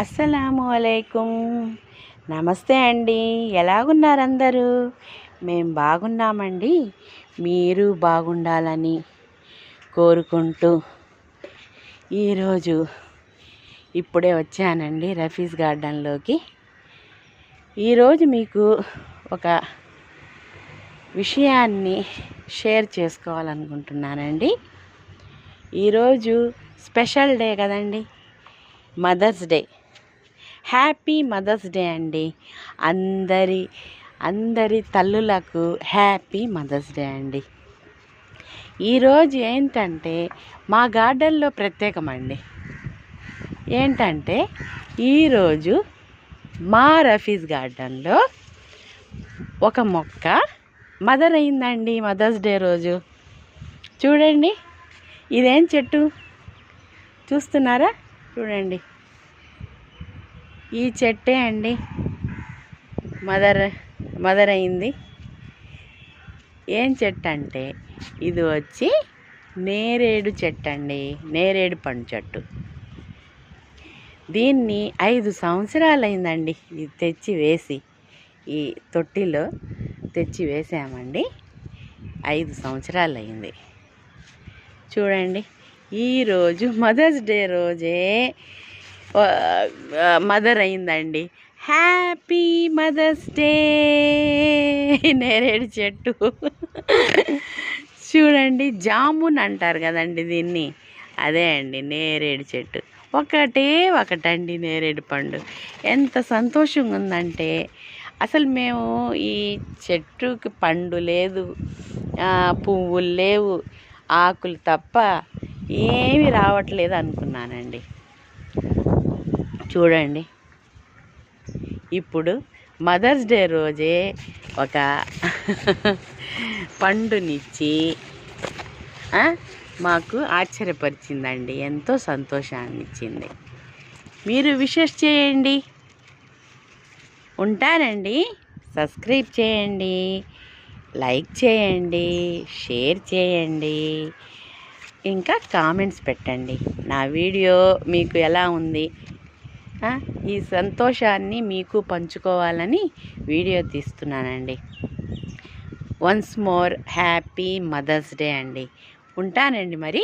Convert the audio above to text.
అస్సలాము అలైకుం. నమస్తే అండి. ఎలాగున్నారు అందరూ? మేము బాగున్నామండి. మీరు బాగుండాలని కోరుకుంటూ ఈరోజు ఇప్పుడే వచ్చానండి రఫీస్ గార్డెన్లోకి. ఈరోజు మీకు ఒక విషయాన్ని షేర్ చేసుకోవాలనుకుంటున్నానండి. ఈరోజు స్పెషల్ డే కదండి, mother's day. Happy mother's day అండి. అందరి తల్లులకు హ్యాపీ మదర్స్ డే అండి. ఈరోజు ఏంటంటే మా గార్డెన్లో ప్రత్యేకమండి. ఏంటంటే ఈరోజు మా రఫీస్ గార్డెన్లో ఒక మొక్క మదర్ అయిందండి. మదర్స్ డే రోజు చూడండి, ఇదేం చెట్టు చూస్తున్నారా? చూడండి, ఈ చెట్టే అండి మదర్ అయింది. ఏం చెట్టు అంటే ఇది వచ్చి నేరేడు చెట్టు అండి, నేరేడు పండు చెట్టు. దీన్ని 5 సంవత్సరాలు అయిందండి ఇది తెచ్చి వేసి, ఈ తొట్టిలో తెచ్చి వేసామండి. 5 సంవత్సరాలు అయింది. చూడండి, ఈరోజు మదర్స్ డే రోజే మదర్ అయిందండి. Happy mother's day. నేరేడు చెట్టు చూడండి, జామున్ అంటారు కదండి దీన్ని, అదే అండి నేరేడు చెట్టు. ఒకటండి నేరేడు పండు. ఎంత సంతోషంగా ఉందంటే అసలు మేము ఈ చెట్టుకి పండు లేదు, పువ్వులు లేవు, ఆకులు తప్ప ఏమీ రావట్లేదు అనుకున్నానండి. చూడండి, ఇప్పుడు మదర్స్ డే రోజే ఒక పండునిచ్చి మాకు ఆశ్చర్యపరిచిందండి. ఎంతో సంతోషాన్ని ఇచ్చింది. మీరు విషెస్ చేయండి. ఉంటానండి. సబ్స్క్రైబ్ చేయండి, లైక్ చేయండి, షేర్ చేయండి, ఇంకా కామెంట్స్ పెట్టండి. నా వీడియో మీకు ఎలా ఉంది? ఈ సంతోషాన్ని మీకు పంచుకోవాలని వీడియో తీస్తున్నానండి. Once more happy mother's day అండి. ఉంటానండి మరి.